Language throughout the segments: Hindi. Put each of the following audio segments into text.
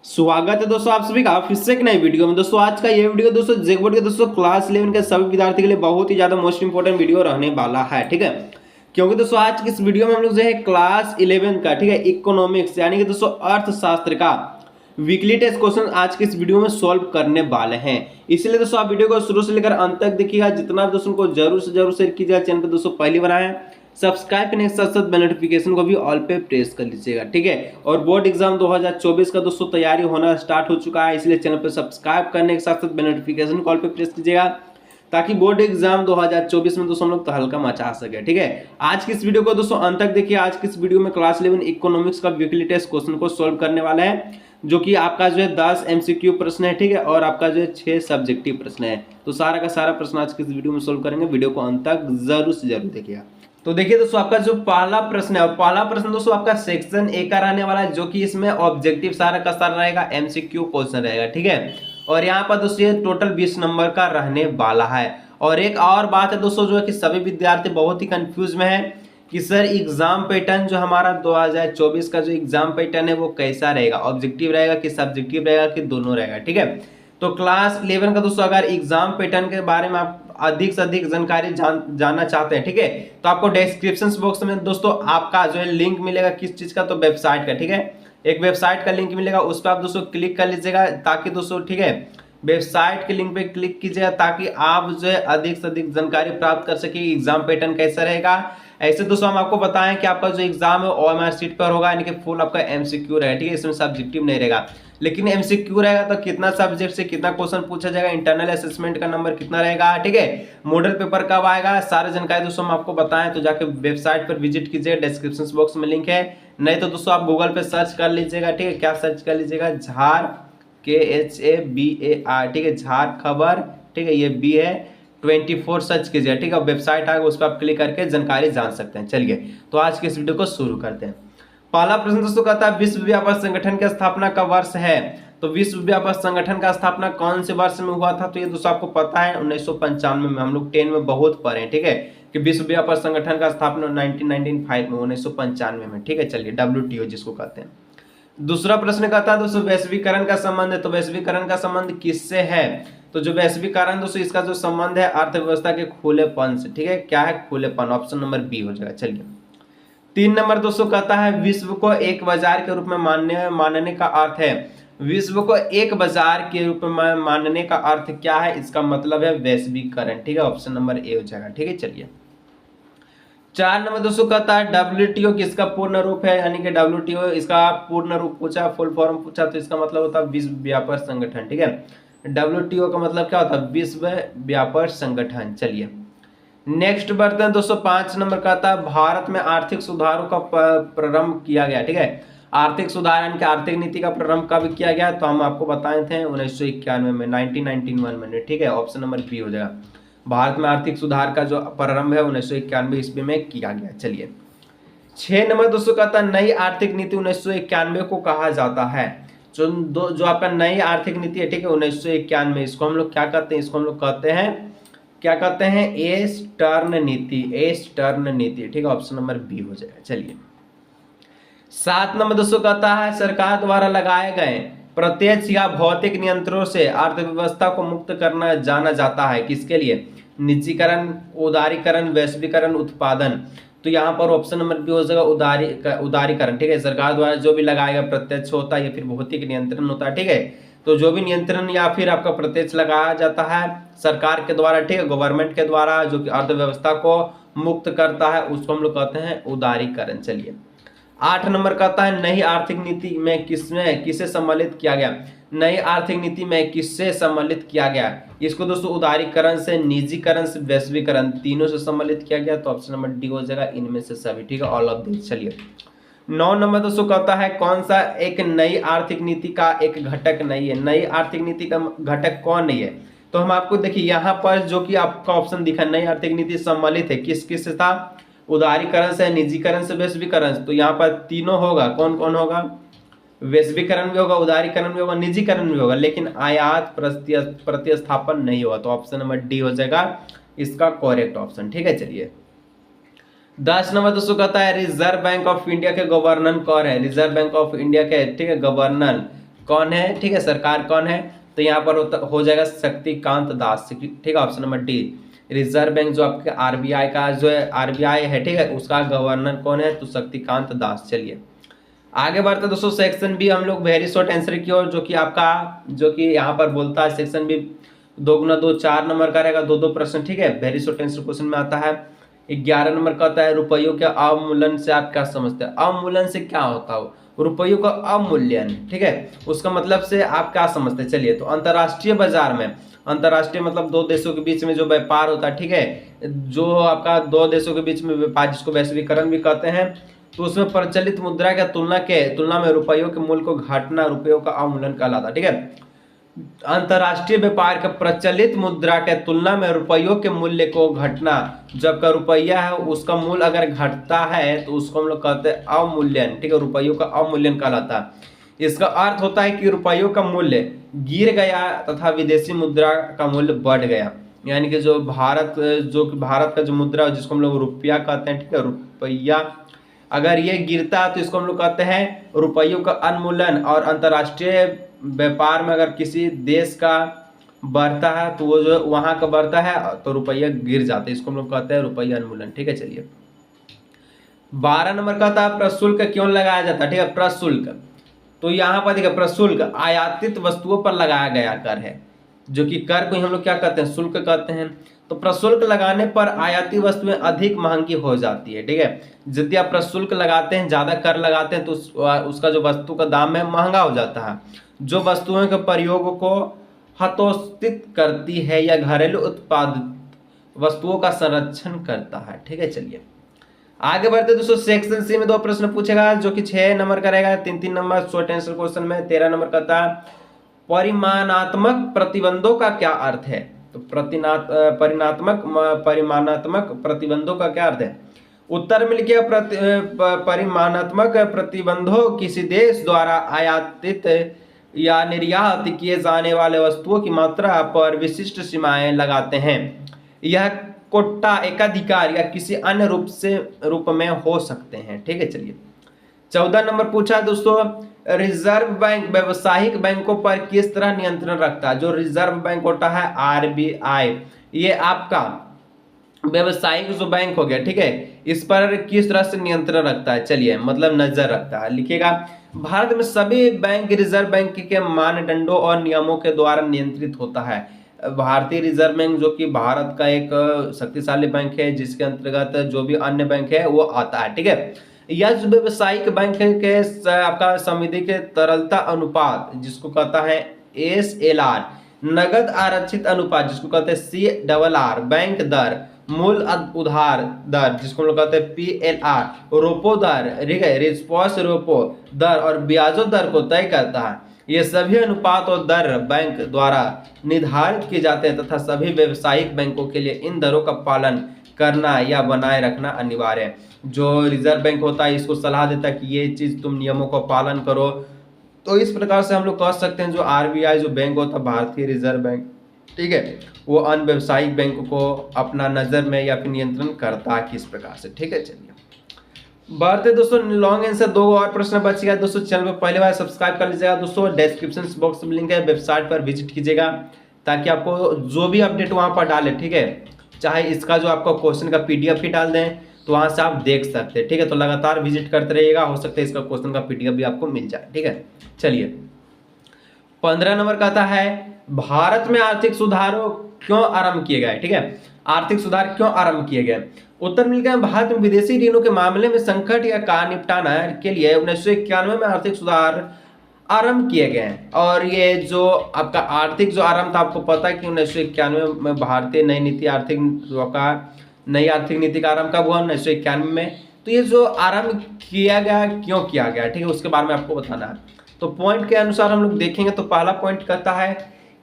स्वागत है दोस्तों आप सभी का फिर से एक नई वीडियो में। दोस्तों आज का ये वीडियो दोस्तों जेक बोर्ड के दोस्तों क्लास 11 के सभी विद्यार्थी के लिए बहुत ही ज्यादा मोस्ट इंपोर्टेंट वीडियो रहने वाला है, ठीक है। क्योंकि दोस्तों आज की इस वीडियो में हम लोग जो है क्लास 11 का, ठीक है, इकोनॉमिक्स यानी कि दोस्तों अर्थशास्त्र का वीकली टेस्ट क्वेश्चन आज की इस वीडियो में सॉल्व करने वाले हैं। इसलिए दोस्तों आप वीडियो को शुरू से लेकर अंत तक देखिएगा। जितना भी दोस्तों को जरूर से जरूर शेयर कीजिएगा। चैनल पर दोस्तों पहली बार आए सब्सक्राइब करने के साथ साथ बेल नोटिफिकेशन को भी ऑल पे प्रेस कर लीजिएगा, ठीक है। और बोर्ड एग्जाम 2024 का दोस्तों तैयारी होना स्टार्ट हो चुका है, इसलिए चैनल पर सब्सक्राइब करने के साथ साथ बेल नोटिफिकेशन को ऑल पे प्रेस कीजिएगा ताकि बोर्ड एग्जाम 2024 में दोस्तों हम लोग तहलका मचा सके, ठीक है। आज की इस वीडियो को दोस्तों अंत तक देखिए। आज की इस वीडियो में क्लास 11 इकोनॉमिक्स का वीकली टेस्ट क्वेश्चन को सोल्व करने वाला है, जो कि आपका जो है 10 एमसीक्यू प्रश्न है, ठीक है, और आपका जो है 6 सब्जेक्टिव प्रश्न है। तो सारा का सारा प्रश्न आज की इस वीडियो में सोल्व करेंगे। वीडियो को अंत तक जरूर से जरूर देखिएगा। तो देखिए दोस्तों आपका जो पहला प्रश्न है, पहला प्रश्न दोस्तों आपका सेक्शन ए का रहने वाला है, जो कि इसमें ऑब्जेक्टिव सारा का सारा रहेगा, एमसीक्यू क्वेश्चन रहेगा, ठीक है। और यहाँ पर दोस्तों ये टोटल 20 नंबर का रहने वाला है। और एक और बात है दोस्तों, जो है कि सभी विद्यार्थी बहुत ही कंफ्यूज में है कि सर एग्जाम पैटर्न जो हमारा 2024 का जो एग्जाम पैटर्न है वो कैसा रहेगा, ऑब्जेक्टिव रहेगा कि सब्जेक्टिव रहेगा कि दोनों रहेगा, ठीक है। तो क्लास 11 का दोस्तों अगर एग्जाम पैटर्न के बारे में आप अधिक से अधिक जानकारी जानना चाहते हैं, ठीक है, तो आपको डिस्क्रिप्शन बॉक्स में दोस्तों आपका जो है लिंक मिलेगा किस चीज का, तो वेबसाइट का, ठीक है। एक वेबसाइट का लिंक मिलेगा, उस पर आप दोस्तों क्लिक कर लीजिएगा ताकि दोस्तों, ठीक है, वेबसाइट के लिंक पे क्लिक कीजिएगा ताकि आप जो है अधिक से अधिक जानकारी प्राप्त कर सके एग्जाम पैटर्न कैसा रहेगा। ऐसे दोस्तों हम आपको बताएं कि आपका जो एग्जाम है ओएमआर शीट पर होगा, यानी कि फुल आपका एमसीक्यू रहेगा, ठीक है, इसमें सब्जेक्टिव नहीं रहेगा। लेकिन एमसीक्यू रहेगा तो कितना सब्जेक्ट से कितना क्वेश्चन पूछा जाएगा, इंटरनल असेसमेंट का नंबर कितना रहेगा, ठीक है, मॉडल पेपर कब आएगा, सारी जानकारी दोस्तों हम आपको बताएं। तो जाके वेबसाइट पर विजिट कीजिएगा, डिस्क्रिप्शन बॉक्स में लिंक है। नहीं तो दोस्तों आप गूगल पे सर्च कर लीजिएगा, ठीक है, क्या सर्च कर लीजिएगा, झार KHABAR, ठीक है, झार खबर, ठीक है, ये बी है 24 सर्च कीजिए, ठीक है, वेबसाइट आएगा, उस पर आप क्लिक करके जानकारी जान सकते हैं। चलिए तो आज के इस वीडियो को शुरू करते हैं। पहला प्रश्न दोस्तों कहता है विश्व व्यापार संगठन की स्थापना का वर्ष है। तो विश्व व्यापार संगठन का स्थापना कौन से वर्ष में हुआ था, तो ये दोस्तों आपको पता है 1995 में। हम लोग 10 में बहुत पढ़े हैं, ठीक है, कि विश्व व्यापार संगठन का स्थापना 1995 में, 1995 में, ठीक है। चलिए WTO जिसको कहते हैं। दूसरा प्रश्न कहता है दोस्तों वैश्वीकरण का संबंध है। तो वैश्वीकरण का संबंध किससे है, तो जो वैश्वीकरण दोस्तों इसका जो संबंध है अर्थव्यवस्था के खुलेपन से, ठीक है, क्या है, खुलेपन, ऑप्शन नंबर बी हो जाएगा। चलिए 3 नंबर दोस्तों कहता है विश्व को एक बाजार के रूप में मानने का अर्थ है। विश्व को एक बाजार के रूप में मानने का अर्थ क्या है, इसका मतलब है वैश्वीकरण, ठीक है, ऑप्शन नंबर ए हो जाएगा, ठीक है। चलिए 4 नंबर दोस्तों कहता है WTO किसका पूर्ण रूप है, यानी कि WTO इसका पूर्ण रूप पूछा, फुल फॉर्म पूछा, तो इसका मतलब होता है विश्व व्यापार संगठन, ठीक है। WTO का मतलब क्या होता है, विश्व व्यापार संगठन। चलिए नेक्स्ट बढ़ते हैं दोस्तों 5 नंबर कहता है भारत में आर्थिक सुधारों का प्रारंभ किया गया, ठीक है। आर्थिक सुधार यानी कि आर्थिक नीति का प्रारंभ कब किया गया, तो हम आपको बताए थे 1991 में, 1991 में, ठीक है, ऑप्शन नंबर बी हो जाएगा। भारत में आर्थिक सुधार का जो प्रारंभ है 1991 ईस्वी में किया गया। चलिए 6 नंबर दोस्तों कहता है नई आर्थिक नीति 1991 को कहा जाता है। जो आपका नई आर्थिक नीति है, ठीक है, 1991, इसको हम लोग क्या कहते हैं, इसको हम लोग कहते हैं, क्या कहते हैं, एस्टर्न नीति, एस्टर्न नीति, ठीक है, ऑप्शन नंबर बी हो जाएगा। चलिए 7 नंबर दोस्तों कहता है सरकार द्वारा लगाए गए प्रत्यक्ष या भौतिक नियंत्रणों से अर्थव्यवस्था को मुक्त करना जाना जाता है, किसके लिए, निजीकरण, उदारीकरण, वैश्वीकरण, उत्पादन। तो यहाँ पर ऑप्शन नंबर बी हो जाएगा उदारीकरण, ठीक है। सरकार द्वारा जो भी लगाया गया प्रत्यक्ष होता है या फिर भौतिक नियंत्रण होता है, ठीक है, तो जो भी नियंत्रण या फिर आपका प्रत्यक्ष लगाया जाता है सरकार के द्वारा, ठीक है, गवर्नमेंट के द्वारा, जो कि अर्थव्यवस्था को मुक्त करता है, उसको हम लोग कहते हैं उदारीकरण। चलिए 8 नंबर कहता है नई आर्थिक नीति में किसे सम्मिलित किया गया। नई आर्थिक नीति में किससे सम्मिलित किया गया, इसको दोस्तों उदारीकरण से, निजीकरण से, वैश्वीकरण, तीनों से सम्मिलित किया गया। तो ऑप्शन नंबर डी हो जाएगा इनमें से सभी, ठीक है, ऑल ऑफ दिस। चलिए 9 नंबर दोस्तों कहता है कौन सा एक नई आर्थिक नीति का एक घटक नहीं है। नई आर्थिक नीति का घटक कौन नहीं है, तो हम आपको देखिए यहाँ पर जो कि आपका ऑप्शन दिखा, नई आर्थिक नीति सम्मिलित है किस किस से था, उदारीकरण से, निजीकरण से, वैश्वीकरण। तो यहाँ पर तीनों होगा, कौन कौन होगा, वैश्वीकरण भी होगा, उदारीकरण भी होगा, निजीकरण भी होगा, लेकिन आयात प्रतिस्थापन नहीं होगा। तो ऑप्शन नंबर डी हो जाएगा इसका करेक्ट ऑप्शन, ठीक है। चलिए 10 नंबर दोस्तों कहता है रिजर्व बैंक ऑफ इंडिया के गवर्नर कौन है। रिजर्व बैंक ऑफ इंडिया के, ठीक है, गवर्नर कौन है, ठीक है, सरकार कौन है, तो यहाँ पर हो जाएगा शक्तिकांत दास, ठीक है, option number D. Reserve bank जो आपके आरबीआई का जो है, आरबीआई है, ठीक है, उसका गवर्नर कौन है, तो शक्तिकांत दास। चलिए आगे बढ़ते दोस्तों, सेक्शन बी हम लोग वेरी शॉर्ट आंसर की ओर, जो कि आपका जो कि यहाँ पर बोलता है सेक्शन बी 2 गुना 2 4 नंबर का रहेगा, 2 प्रश्न, ठीक है, वेरी शॉर्ट आंसर क्वेश्चन में आता है। 11 नंबर का आता है रुपयों के अवमूल्यन से आप क्या समझते हैं, अवमूल्यन से क्या होता है, रुपयों का अवमूल्यन, ठीक है, उसका मतलब से आप क्या समझते हैं। चलिए तो अंतर्राष्ट्रीय बाजार में, अंतर्राष्ट्रीय मतलब दो देशों के बीच में जो व्यापार होता है, ठीक है, जो आपका दो देशों के बीच में व्यापार जिसको वैश्वीकरण भी कहते हैं, तो उसमें प्रचलित मुद्रा के तुलना में रुपयों के मूल्य को घटना रुपयों का अवमूल्यन कहलाता है, ठीक है। अंतर्राष्ट्रीय व्यापार के प्रचलित मुद्रा के तुलना में रुपयों के मूल्य को घटना, जब का रुपया है उसका मूल्य अगर घटता है तो उसको हम लोग कहते हैं अवमूल्यन, ठीक है, रुपयों का अवमूल्यन कहलाता है। इसका अर्थ होता है कि रुपयों का मूल्य गिर गया तथा विदेशी मुद्रा का मूल्य बढ़ गया, यानी कि जो भारत का जो मुद्रा जिसको हम लोग रुपया कहते हैं, ठीक है, रुपया अगर ये गिरता है तो इसको हम लोग कहते हैं रुपयों का अवमूल्यन, और अंतर्राष्ट्रीय व्यापार में अगर किसी देश का बढ़ता है तो वो जो वहां का बढ़ता है तो रुपया गिर जाता है, इसको हम लोग कहते हैं रुपया अवमूल्यन, ठीक है। चलिए 12 नंबर का था प्रशुल्क क्यों लगाया जाता है, ठीक है, प्रशुल्क, तो यहाँ पर देखिए प्रशुल्क आयातित वस्तुओं पर लगाया गया कर है, जो कि कर को हम लोग क्या कहते हैं, शुल्क कहते हैं। तो प्रशुल्क लगाने पर आयाती वस्तुएं अधिक महंगी हो जाती है, ठीक है, जितनी आप प्रशुल्क लगाते हैं, ज्यादा कर लगाते हैं तो उसका जो वस्तु का दाम है महंगा हो जाता है, जो वस्तुओं के प्रयोग को हतोत्साहित करती है या घरेलू उत्पादित वस्तुओं का संरक्षण करता है, ठीक है। चलिए आगे बढ़ते दोस्तों, सेक्शन सी में 2 प्रश्न पूछेगा, जो कि 6 नंबर का रहेगा, 3 नंबर शॉर्ट आंसर क्वेश्चन में। 13 नंबर का था परिमाणात्मक प्रतिबंधों का क्या अर्थ है, तो परिमाणात्मक प्रतिबंधों का क्या अर्थ है। उत्तर में लिखिए परिमाणात्मक प्रतिबंधों किसी देश द्वारा आयातित या निर्यात किए जाने वाले वस्तुओं की मात्रा पर विशिष्ट सीमाएं लगाते हैं। यह कोटा एकाधिकार या किसी अन्य रूप में हो सकते हैं, ठीक है। चलिए 14 नंबर पूछा दोस्तों, रिजर्व बैंक व्यावसायिक बैंकों पर किस तरह नियंत्रण रखता है। जो रिजर्व बैंक होता है आरबीआई, ये आपका व्यावसायिक जो बैंक हो गया, ठीक है, इस पर किस तरह से नियंत्रण रखता है। चलिए मतलब नजर रखता है, लिखिएगा भारत में सभी बैंक रिजर्व बैंक के मानदंडों और नियमों के द्वारा नियंत्रित होता है। भारतीय रिजर्व बैंक जो कि भारत का एक शक्तिशाली बैंक है, जिसके अंतर्गत जो भी अन्य बैंक है वो आता है, ठीक है। यह जो व्यावसायिक बैंक के आपका संविधि के तरलता अनुपात जिसको कहता है SLR, नगद आरक्षित अनुपात जिसको कहते हैं CRR, बैंक दर, मूल उधार दर जिसको हम लोग कहते हैं PLR, रोपो दर, ठीक है, रिस्पॉन्स रोपो दर और ब्याजों दर को तय करता है। ये सभी अनुपात और दर बैंक द्वारा निर्धारित किए जाते हैं तथा सभी व्यावसायिक बैंकों के लिए इन दरों का पालन करना या बनाए रखना अनिवार्य है। जो रिजर्व बैंक होता है इसको सलाह देता है कि ये चीज तुम नियमों का पालन करो। तो इस प्रकार से हम लोग कह सकते हैं जो आरबीआई जो बैंक होता है भारतीय रिजर्व बैंक, ठीक है, वो अन्य व्यावसायिक बैंक को अपना नजर में या फिर नियंत्रण करता है किस प्रकार से, ठीक है। चलिए बढ़ते दोस्तों, लॉन्ग आंसर 2 और प्रश्न बच गया दोस्तों। चैनल पर पहले बार सब्सक्राइब कर लीजिएगा दोस्तों, डिस्क्रिप्शन बॉक्स में लिंक है, वेबसाइट पर विजिट कीजिएगा ताकि आपको जो भी अपडेट वहां पर डाले, ठीक है, चाहे इसका जो आपको क्वेश्चन का PDF ही डाल दें तो वहां से आप देख सकते हैं, ठीक है। तो लगातार विजिट करते रहिएगा, हो सकता है इसका क्वेश्चन का PDF भी आपको मिल जाए, ठीक है। चलिए 15 नंबर का आता है भारत में आर्थिक सुधारों क्यों आरंभ किए गए, ठीक है, आर्थिक सुधार क्यों आरंभ किए गए। उत्तर मिल गया भारत में विदेशी ऋणों के मामले में संकट या का निपटाना के लिए 1991 में आर्थिक सुधार आरंभ किए गए हैं। और ये जो आपका आर्थिक जो आरंभ था, आपको पता है कि 1991 में भारतीय नई नीति आर्थिक जो आपका नई आर्थिक नीति का आरंभ कब हुआ, 1991 में। तो ये जो आरंभ किया गया क्यों किया गया, ठीक है, उसके बारे में आपको बताना है। तो पॉइंट के अनुसार हम लोग देखेंगे तो पहला पॉइंट कहता है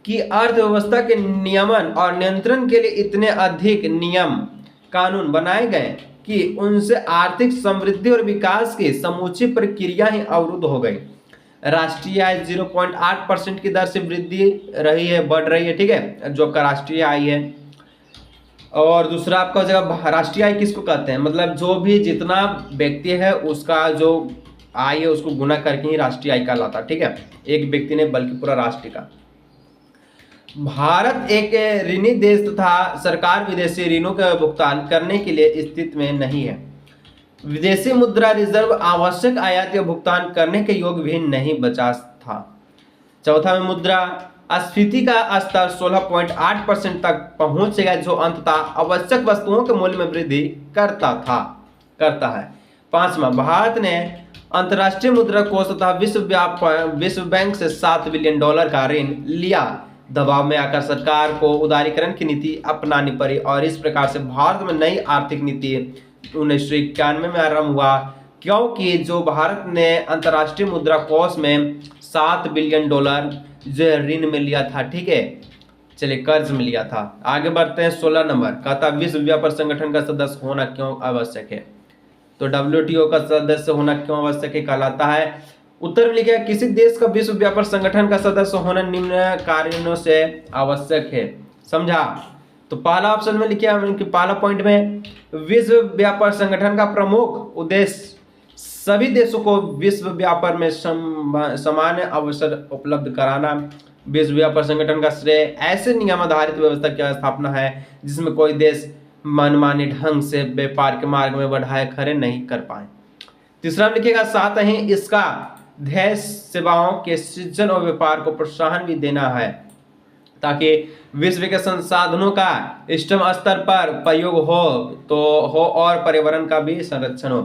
कि अर्थव्यवस्था के नियमन और नियंत्रण के लिए इतने अधिक नियम कानून बनाए गए कि उनसे आर्थिक समृद्धि और विकास की समूची प्रक्रिया ही अवरुद्ध हो गई। राष्ट्रीय आय 0.8% की दर से वृद्धि रही है, बढ़ रही है, ठीक है, जो आपका राष्ट्रीय आय है। और दूसरा आपका जगह राष्ट्रीय आय किसको कहते हैं, मतलब जो भी जितना व्यक्ति है उसका जो आय है उसको गुना करके ही राष्ट्रीय आय कहलाता, ठीक है, एक व्यक्ति ने बल्कि पूरा राष्ट्र का। भारत एक ऋणी देश तथा सरकार विदेशी ऋणों का भुगतान करने के लिए स्थिति में नहीं है। विदेशी मुद्रा रिजर्व आवश्यक आयात या भुगतान करने के योग्य भी नहीं बचा था। चौथा में मुद्रा स्फीति का स्तर 16.8% तक पहुंच गया, जो अंततः आवश्यक वस्तुओं के मूल्य में वृद्धि करता है। पांचवा, भारत ने अंतर्राष्ट्रीय मुद्रा कोष तथा विश्व बैंक से $7 बिलियन का ऋण लिया। दबाव में आकर सरकार को उदारीकरण की नीति अपनानी पड़ी और इस प्रकार से भारत में नई आर्थिक नीति 1991 में आरंभ हुआ, क्योंकि जो भारत ने अंतर्राष्ट्रीय मुद्रा कोष में $7 बिलियन जो ऋण में लिया था, ठीक है, चलिए कर्ज में लिया था। आगे बढ़ते हैं 16 नंबर, कहता विश्व व्यापार संगठन का सदस्य होना क्यों आवश्यक है। तो WTO का सदस्य होना क्यों आवश्यक है कहलाता है। उत्तर में लिखा है किसी देश का विश्व व्यापार संगठन का सदस्य होना निम्न कारणों से आवश्यक है। समझा। तो पहला ऑप्शन में लिखा है कि पहला पॉइंट में विश्व व्यापार संगठन का प्रमुख उद्देश्य सभी देशों को विश्व व्यापार में समान अवसर उपलब्ध कराना। विश्व व्यापार संगठन का श्रेय ऐसे नियम आधारित व्यवस्था की स्थापना है जिसमें कोई देश मनमाने ढंग से व्यापार के मार्ग में बढ़ाए खड़े नहीं कर पाए। तीसरा लिखेगा साथ ही इसका ध्येय सेवाओं के सृजन और व्यापार को प्रोत्साहन भी देना है ताकि विश्व के संसाधनों का इष्टतम स्तर पर प्रयोग हो और पर्यावरण का भी संरक्षण हो।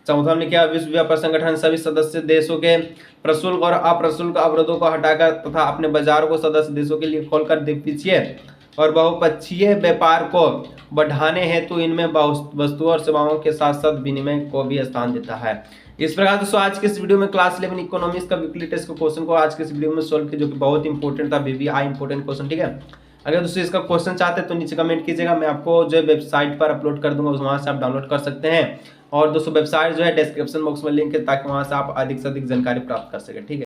चौथा ने क्या, विश्व व्यापार संगठन सभी सदस्य देशों के प्रशुल्क और अप्रशुल्क अवरोधों को हटाकर तथा अपने बाजारों को सदस्य देशों के लिए खोलकर द्विपक्षीय और बहुपक्षीय व्यापार को बढ़ाने हेतु इनमें वस्तुओं और सेवाओं के साथ साथ विनिमय को भी स्थान देता है। इस प्रकार दोस्तों आज के इस वीडियो में क्लास 11 इकोनॉमिक्स का वीकली टेस्ट का क्वेश्चन को आज के इस वीडियो में सोल्व किया, जो कि बहुत इंपॉर्टेंट था, VVI इंपॉर्टेंट क्वेश्चन, ठीक है। अगर दोस्तों इसका क्वेश्चन चाहते हैं तो नीचे कमेंट कीजिएगा, मैं आपको जो वेबसाइट पर अपलोड कर दूंगा वहां से आप डाउनलोड कर सकते हैं। और दोस्तों वेबसाइट जो है डिस्क्रिप्शन बॉक्स में लिंक है ताकि वहां से आप अधिक से अधिक जानकारी प्राप्त कर सके, ठीक है।